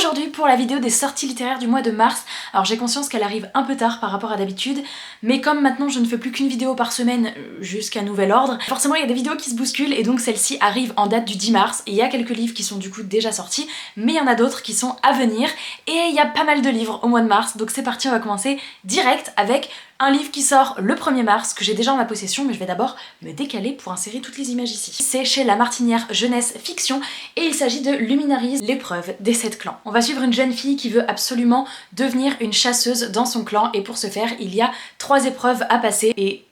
aujourd'hui pour la vidéo des sorties littéraires du mois de mars. Alors j'ai conscience qu'elle arrive un peu tard par rapport à d'habitude, mais comme maintenant je ne fais plus qu'une vidéo par semaine jusqu'à nouvel ordre, forcément il y a des vidéos qui se bousculent et donc celle-ci arrive en date du 10 mars. Et il y a quelques livres qui sont du coup déjà sortis, mais il y en a d'autres qui sont à venir et il y a pas mal de livres au mois de mars, donc c'est parti, on va commencer direct avec un livre qui sort le 1er mars, que j'ai déjà en ma possession, mais je vais d'abord me décaler pour insérer toutes les images ici. C'est chez La Martinière Jeunesse Fiction, et il s'agit de Luminarise, l'épreuve des 7 clans. On va suivre une jeune fille qui veut absolument devenir une chasseuse dans son clan, et pour ce faire, il y a 3 épreuves à passer, et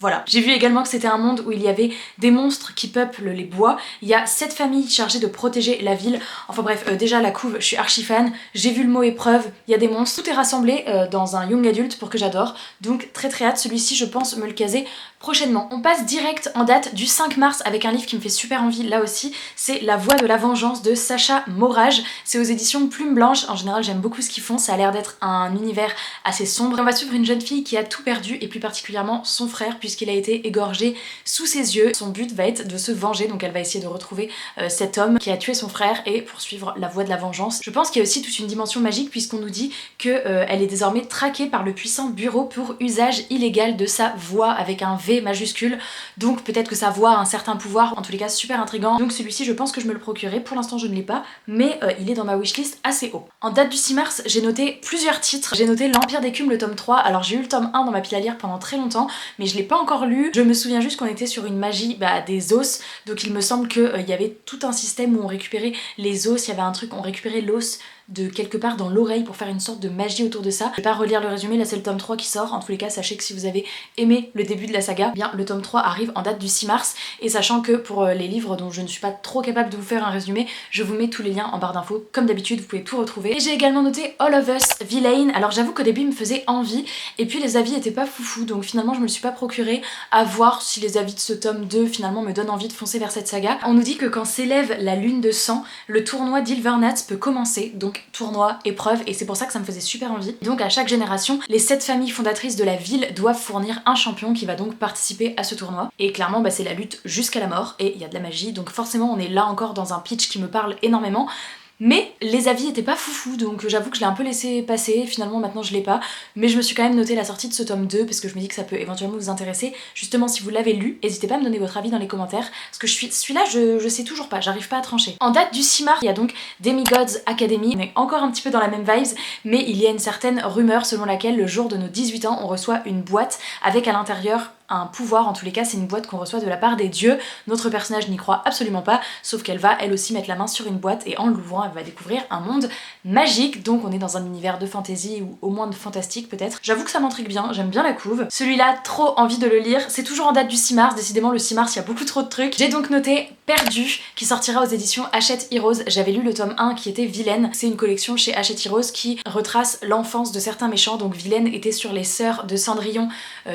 voilà. J'ai vu également que c'était un monde où il y avait des monstres qui peuplent les bois, il y a 7 familles chargées de protéger la ville, enfin bref, déjà la couve, je suis archi fan, j'ai vu le mot épreuve, il y a des monstres, tout est rassemblé dans un young adulte pour que j'adore, donc très hâte, celui-ci je pense me le caser prochainement. On passe direct en date du 5 mars avec un livre qui me fait super envie là aussi, c'est La Voix de la Vengeance de Sacha Morage, c'est aux éditions Plume Blanche, en général j'aime beaucoup ce qu'ils font, ça a l'air d'être un univers assez sombre. On va suivre une jeune fille qui a tout perdu et plus particulièrement son frère puisqu'il a été égorgé sous ses yeux. Son but va être de se venger, donc elle va essayer de retrouver cet homme qui a tué son frère et poursuivre la voie de la vengeance. Je pense qu'il y a aussi toute une dimension magique puisqu'on nous dit qu'elle est désormais traquée par le puissant bureau pour usage illégal de sa voix avec un V majuscule, donc peut-être que sa voix a un certain pouvoir, en tous les cas super intriguant. Donc celui-ci je pense que je me le procurerai, pour l'instant je ne l'ai pas, mais il est dans ma wishlist assez haut. En date du 6 mars, j'ai noté plusieurs titres. J'ai noté L'Empire d'écume, le tome 3, alors j'ai eu le tome 1 dans ma pile à lire pendant très longtemps, mais je l'ai pas encore lu. Je me souviens juste qu'on était sur une magie des os, donc il me semble qu'il y avait tout un système où on récupérait les os, il y avait un truc, on récupérait l'os de quelque part dans l'oreille pour faire une sorte de magie autour de ça. Je vais pas relire le résumé, là c'est le tome 3 qui sort. En tous les cas, sachez que si vous avez aimé le début de la saga, bien le tome 3 arrive en date du 6 mars, et sachant que pour les livres dont je ne suis pas trop capable de vous faire un résumé, je vous mets tous les liens en barre d'infos, comme d'habitude vous pouvez tout retrouver. Et j'ai également noté All of Us Villain. Alors j'avoue qu'au début il me faisait envie, et puis les avis étaient pas foufou, donc finalement je me le suis pas procuré, à voir si les avis de ce tome 2 finalement me donnent envie de foncer vers cette saga. On nous dit que quand s'élève la lune de sang, le tournoi d'Ilvernat peut commencer, donc tournoi, épreuve, et c'est pour ça que ça me faisait super envie. Donc à chaque génération, les 7 familles fondatrices de la ville doivent fournir un champion qui va donc participer à ce tournoi. Et clairement c'est la lutte jusqu'à la mort, et il y a de la magie, donc forcément on est là encore dans un pitch qui me parle énormément. Mais les avis étaient pas foufou, donc j'avoue que je l'ai un peu laissé passer, finalement maintenant je l'ai pas, mais je me suis quand même noté la sortie de ce tome 2 parce que je me dis que ça peut éventuellement vous intéresser. Justement, si vous l'avez lu, n'hésitez pas à me donner votre avis dans les commentaires, parce que celui-là je sais toujours pas, j'arrive pas à trancher. En date du 6 mars, il y a donc Demigods Academy, on est encore un petit peu dans la même vibes, mais il y a une certaine rumeur selon laquelle le jour de nos 18 ans, on reçoit une boîte avec à l'intérieur un pouvoir, en tous les cas c'est une boîte qu'on reçoit de la part des dieux. Notre personnage n'y croit absolument pas, sauf qu'elle va elle aussi mettre la main sur une boîte et en l'ouvrant elle va découvrir un monde magique, donc on est dans un univers de fantasy ou au moins de fantastique peut-être. J'avoue que ça m'intrigue bien, j'aime bien la couve. Celui-là, trop envie de le lire, c'est toujours en date du 6 mars, décidément le 6 mars il y a beaucoup trop de trucs. J'ai donc noté Perdu, qui sortira aux éditions Hachette Heroes. J'avais lu le tome 1 qui était Vilaine, c'est une collection chez Hachette Heroes qui retrace l'enfance de certains méchants, donc Vilaine était sur les sœurs de Cendrillon,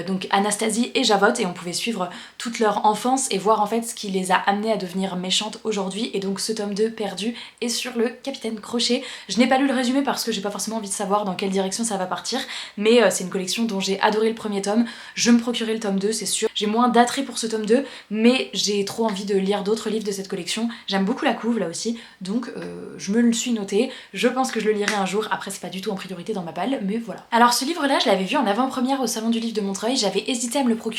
donc Anastasie et Javotte, et on pouvait suivre toute leur enfance et voir en fait ce qui les a amenées à devenir méchantes aujourd'hui. Et donc ce tome 2 Perdu est sur le Capitaine Crochet. Je n'ai pas lu le résumé parce que j'ai pas forcément envie de savoir dans quelle direction ça va partir, mais c'est une collection dont j'ai adoré le premier tome. Je me procurerai le tome 2 c'est sûr. J'ai moins d'attrait pour ce tome 2, mais j'ai trop envie de lire d'autres livres de cette collection. J'aime beaucoup la couve là aussi, donc je me le suis noté. Je pense que je le lirai un jour, après c'est pas du tout en priorité dans ma palle, mais voilà. Alors ce livre là je l'avais vu en avant-première au salon du livre de Montreuil, j'avais hésité à me le procurer,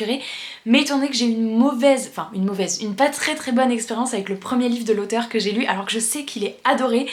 mais étant donné que j'ai eu une pas très bonne expérience avec le premier livre de l'auteur que j'ai lu, alors que je sais qu'il est adoré,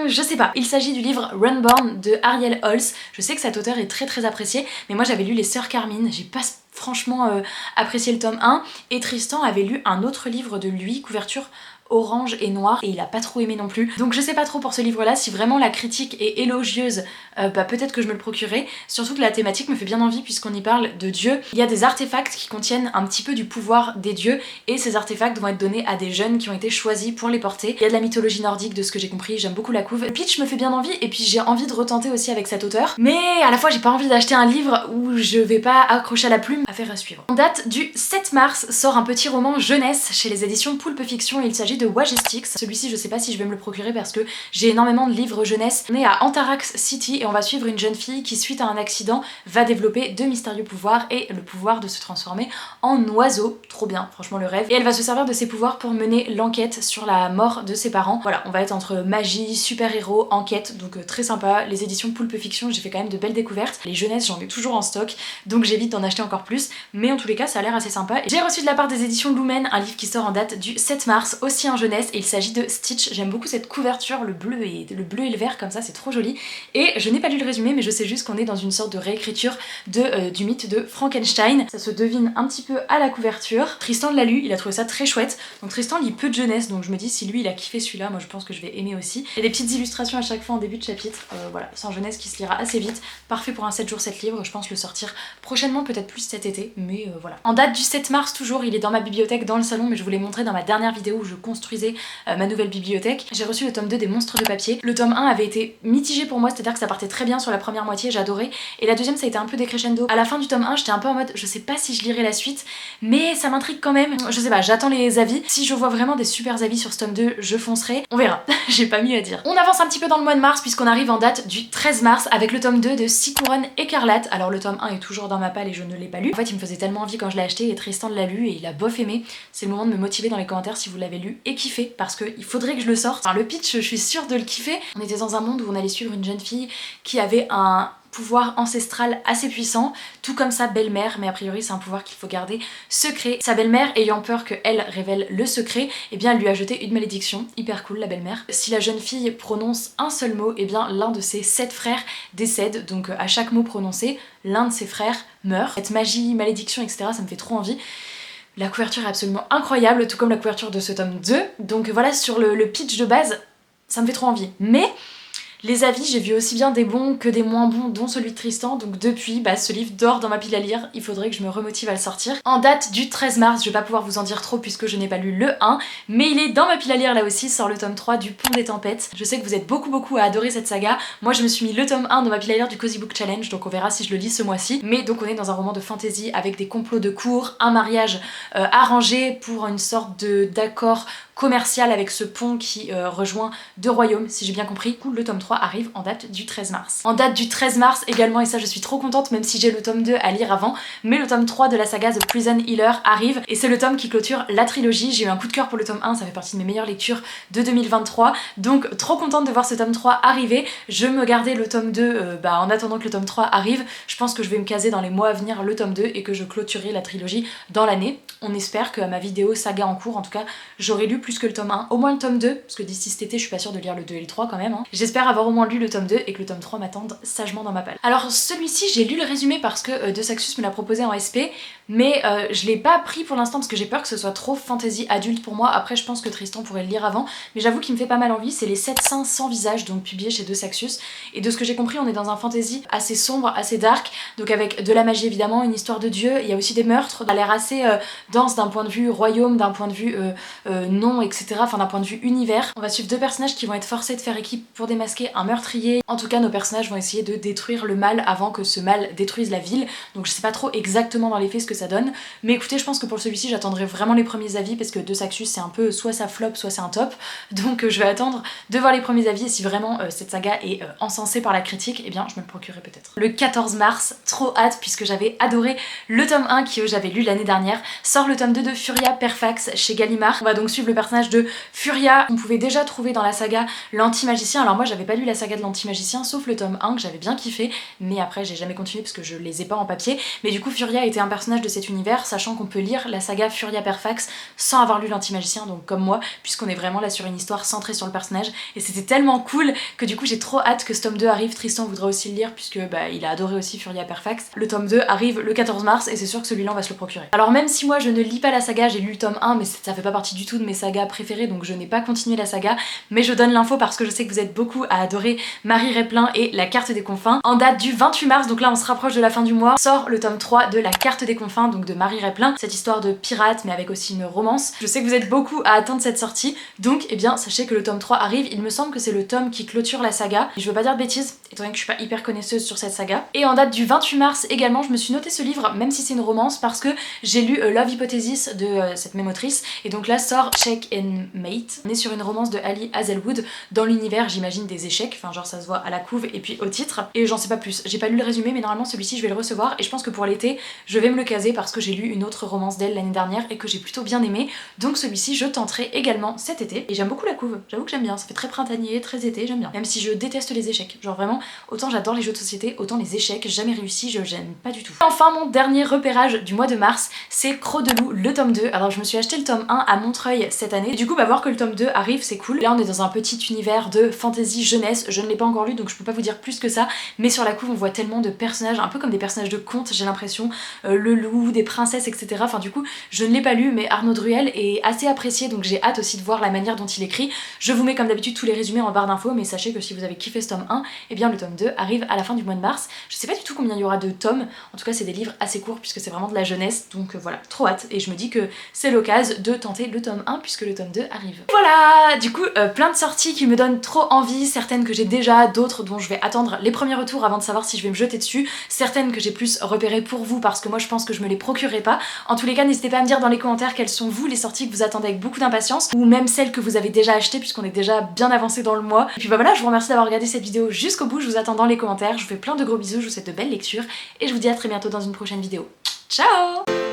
je sais pas. Il s'agit du livre Runborn de Ariel Holz. Je sais que cet auteur est très apprécié, mais moi j'avais lu Les Sœurs Carmine, j'ai pas franchement apprécié le tome 1, et Tristan avait lu un autre livre de lui, couverture orange et noir, et il a pas trop aimé non plus. Donc je sais pas trop pour ce livre là, si vraiment la critique est élogieuse, peut-être que je me le procurerai, surtout que la thématique me fait bien envie puisqu'on y parle de dieux. Il y a des artefacts qui contiennent un petit peu du pouvoir des dieux, et ces artefacts vont être donnés à des jeunes qui ont été choisis pour les porter. Il y a de la mythologie nordique de ce que j'ai compris, j'aime beaucoup la couve. Le pitch me fait bien envie, et puis j'ai envie de retenter aussi avec cet auteur, mais à la fois j'ai pas envie d'acheter un livre où je vais pas accrocher à la plume. Affaire à suivre. En date du 7 mars sort un petit roman jeunesse chez les éditions Poulpe Fiction, et il s'agit s'agit de Wajestix. Celui-ci je sais pas si je vais me le procurer parce que j'ai énormément de livres jeunesse. On est à Antarax City et on va suivre une jeune fille qui suite à un accident va développer de mystérieux pouvoirs et le pouvoir de se transformer en oiseau. Trop bien, franchement le rêve. Et elle va se servir de ses pouvoirs pour mener l'enquête sur la mort de ses parents. Voilà, on va être entre magie, super-héros, enquête, donc très sympa. Les éditions Pulp Fiction, j'ai fait quand même de belles découvertes. Les jeunesses, j'en ai toujours en stock, donc j'évite d'en acheter encore plus. Mais en tous les cas, ça a l'air assez sympa. J'ai reçu de la part des éditions Lumen un livre qui sort en date du 7 mars, aussi en jeunesse, et il s'agit de Stitch. J'aime beaucoup cette couverture, le bleu et le vert comme ça, c'est trop joli. Et je n'ai pas lu le résumé, mais je sais juste qu'on est dans une sorte de réécriture du mythe de Frankenstein. Ça se devine un petit peu à la couverture. Tristan l'a lu, il a trouvé ça très chouette. Donc Tristan lit peu de jeunesse, donc je me dis si lui il a kiffé celui-là, moi je pense que je vais aimer aussi. Il y a des petites illustrations à chaque fois en début de chapitre, voilà, c'est en jeunesse qui se lira assez vite. Parfait pour un 7 jours 7 livres, je pense le sortir prochainement, peut-être plus cet été, mais voilà. En date du 7 mars toujours, il est dans ma bibliothèque, dans le salon, mais je vous l'ai montré dans ma dernière vidéo où je construisais ma nouvelle bibliothèque. J'ai reçu le tome 2 des Monstres de papier. Le tome 1 avait été mitigé pour moi, c'est-à-dire que ça partait très bien sur la première moitié, j'adorais, et la deuxième ça a été un peu décrescendo. À la fin du tome 1, j'étais un peu en mode, je sais pas si je lirai la suite, mais ça m'intrigue quand même. Je sais pas, j'attends les avis. Si je vois vraiment des super avis sur ce tome 2, je foncerai. On verra, j'ai pas mieux à dire. On avance un petit peu dans le mois de mars puisqu'on arrive en date du 13 mars avec le tome 2 de 6 couronnes écarlates. Alors le tome 1 est toujours dans ma palle et je ne l'ai pas lu. En fait, il me faisait tellement envie quand je l'ai acheté et Tristan l'a lu et il a bof aimé. C'est le moment de me motiver dans les commentaires si vous l'avez lu et kiffé parce qu'il faudrait que je le sorte. Enfin, le pitch, je suis sûre de le kiffer. On était dans un monde où on allait suivre une jeune fille qui avait un pouvoir ancestral assez puissant, tout comme sa belle-mère, mais a priori c'est un pouvoir qu'il faut garder secret. Sa belle-mère, ayant peur qu'elle révèle le secret, eh bien elle lui a jeté une malédiction, hyper cool la belle-mère. Si la jeune fille prononce un seul mot, eh bien l'un de ses 7 frères décède, donc à chaque mot prononcé, l'un de ses frères meurt. Cette magie, malédiction, etc., ça me fait trop envie. La couverture est absolument incroyable, tout comme la couverture de ce tome 2, donc voilà, sur le pitch de base, ça me fait trop envie. Mais les avis, j'ai vu aussi bien des bons que des moins bons, dont celui de Tristan, donc depuis, ce livre dort dans ma pile à lire, il faudrait que je me remotive à le sortir. En date du 13 mars, je vais pas pouvoir vous en dire trop puisque je n'ai pas lu le 1, mais il est dans ma pile à lire là aussi, sort le tome 3 du Pont des Tempêtes. Je sais que vous êtes beaucoup à adorer cette saga, moi je me suis mis le tome 1 dans ma pile à lire du Cozy Book Challenge, donc on verra si je le lis ce mois-ci. Mais donc on est dans un roman de fantasy avec des complots de cour, un mariage arrangé pour une sorte d'accord commercial avec ce pont qui rejoint 2 royaumes, si j'ai bien compris. Le tome 3 arrive en date du 13 mars. En date du 13 mars également, et ça je suis trop contente même si j'ai le tome 2 à lire avant, mais le tome 3 de la saga The Prison Healer arrive et c'est le tome qui clôture la trilogie. J'ai eu un coup de cœur pour le tome 1, ça fait partie de mes meilleures lectures de 2023, donc trop contente de voir ce tome 3 arriver. Je me gardais le tome 2 en attendant que le tome 3 arrive. Je pense que je vais me caser dans les mois à venir le tome 2 et que je clôturerai la trilogie dans l'année. On espère que à ma vidéo saga en cours, en tout cas, j'aurai lu plus que le tome 1, au moins le tome 2, parce que d'ici cet été je suis pas sûre de lire le 2 et le 3 quand même. J'espère avoir au moins lu le tome 2 et que le tome 3 m'attende sagement dans ma palle. Alors celui-ci j'ai lu le résumé parce que De Saxus me l'a proposé en SP, mais je l'ai pas pris pour l'instant parce que j'ai peur que ce soit trop fantasy adulte pour moi. Après je pense que Tristan pourrait le lire avant, mais j'avoue qu'il me fait pas mal envie. C'est Les 7 saints sans visage, donc publié chez De Saxus, et de ce que j'ai compris on est dans un fantasy assez sombre, assez dark, donc avec de la magie évidemment, une histoire de dieu, il y a aussi des meurtres, ça a l'air assez dense d'un point de vue royaume, d'un point de vue nom, etc. Enfin d'un point de vue univers. On va suivre 2 personnages qui vont être forcés de faire équipe pour démasquer un meurtrier. En tout cas nos personnages vont essayer de détruire le mal avant que ce mal détruise la ville, donc je sais pas trop exactement dans les faits ce que ça donne, mais écoutez je pense que pour celui-ci j'attendrai vraiment les premiers avis parce que De Saxus c'est un peu soit ça flop soit c'est un top, donc je vais attendre de voir les premiers avis et si vraiment cette saga est encensée par la critique, eh bien je me le procurerai peut-être. Le 14 mars, trop hâte puisque j'avais adoré le tome 1 que j'avais lu l'année dernière, sort le tome 2 de Furia Perfax chez Gallimard. On va donc suivre le personnage de Furia. On pouvait déjà trouver dans la saga l'anti-magicien, alors moi j'avais pas lu la saga de l'anti-magicien sauf le tome 1 que j'avais bien kiffé, mais après j'ai jamais continué parce que je les ai pas en papier, mais du coup Furia était un personnage de cet univers, sachant qu'on peut lire la saga Furia Perfax sans avoir lu l'anti-magicien, donc comme moi, puisqu'on est vraiment là sur une histoire centrée sur le personnage, et c'était tellement cool que du coup j'ai trop hâte que ce tome 2 arrive. Tristan voudrait aussi le lire puisque il a adoré aussi Furia Perfax. Le tome 2 arrive le 14 mars et c'est sûr que celui-là on va se le procurer. Alors même si moi je ne lis pas la saga, j'ai lu le tome 1 mais ça fait pas partie du tout de mes sagas préférées, donc je n'ai pas continué la saga, mais je donne l'info parce que je sais que vous êtes beaucoup à adorer Marie Réplin et La Carte des Confins. En date du 28 mars, donc là on se rapproche de la fin du mois, sort le tome 3 de La Carte des Confins, donc de Marie Réplin, cette histoire de pirate mais avec aussi une romance. Je sais que vous êtes beaucoup à attendre cette sortie, donc eh bien sachez que le tome 3 arrive. Il me semble que c'est le tome qui clôture la saga, je veux pas dire de bêtises étant donné que je suis pas hyper connaisseuse sur cette saga. Et en date du 28 mars également je me suis noté ce livre même si c'est une romance parce que j'ai lu Love Hypothesis de cette même autrice, et donc là sort Check and Mate. On est sur une romance de Ali Hazelwood dans l'univers, j'imagine, des échecs, enfin genre ça se voit à la couve et puis au titre, et j'en sais pas plus. J'ai pas lu le résumé, mais normalement celui-ci je vais le recevoir, et je pense que pour l'été je vais me le caser parce que j'ai lu une autre romance d'elle l'année dernière et que j'ai plutôt bien aimé, donc celui-ci je tenterai également cet été, et j'aime beaucoup la couve, j'avoue que j'aime bien, ça fait très printanier, très été, j'aime bien, même si je déteste les échecs, genre vraiment, autant j'adore les jeux de société, autant les échecs, jamais réussi, je j'aime pas du tout. Enfin mon dernier repérage du mois de mars, c'est Croc de loup, le tome 2. Alors je me suis acheté le tome 1 à Montreuil cette année, et du coup bah voir que le tome 2 arrive, c'est cool. Là on est dans un petit univers de fantasy jeunesse, je ne l'ai pas encore lu donc je peux pas vous dire plus que ça, mais sur la couve on voit tellement de personnages, un peu comme des personnages de contes, j'ai l'impression, le loup, des princesses, etc. Enfin du coup je ne l'ai pas lu, mais Arnaud Druel est assez apprécié, donc j'ai hâte aussi de voir la manière dont il écrit. Je vous mets comme d'habitude tous les résumés en barre d'infos, mais sachez que si vous avez kiffé ce tome 1, et bien le tome 2 arrive à la fin du mois de mars. Je sais pas du tout combien il y aura de tomes, en tout cas c'est des livres assez courts puisque c'est vraiment de la jeunesse, donc voilà, trop hâte, et je me dis que c'est l'occasion de tenter le tome 1 puisque le tome 2 arrive. Voilà, du coup plein de sorties qui me donnent trop envie, certaines que j'ai déjà, d'autres dont je vais attendre les premiers retours avant de savoir si je vais me jeter dessus, certaines que j'ai plus repérées pour vous parce que moi je pense que je me les procurerai pas. En tous les cas n'hésitez pas à me dire dans les commentaires quelles sont vous les sorties que vous attendez avec beaucoup d'impatience, ou même celles que vous avez déjà achetées puisqu'on est déjà bien avancé dans le mois. Et puis bah voilà, je vous remercie d'avoir regardé cette vidéo jusqu'au bout, je vous attends dans les commentaires, je vous fais plein de gros bisous, je vous souhaite de belles lectures et je vous dis à très bientôt dans une prochaine vidéo. Ciao!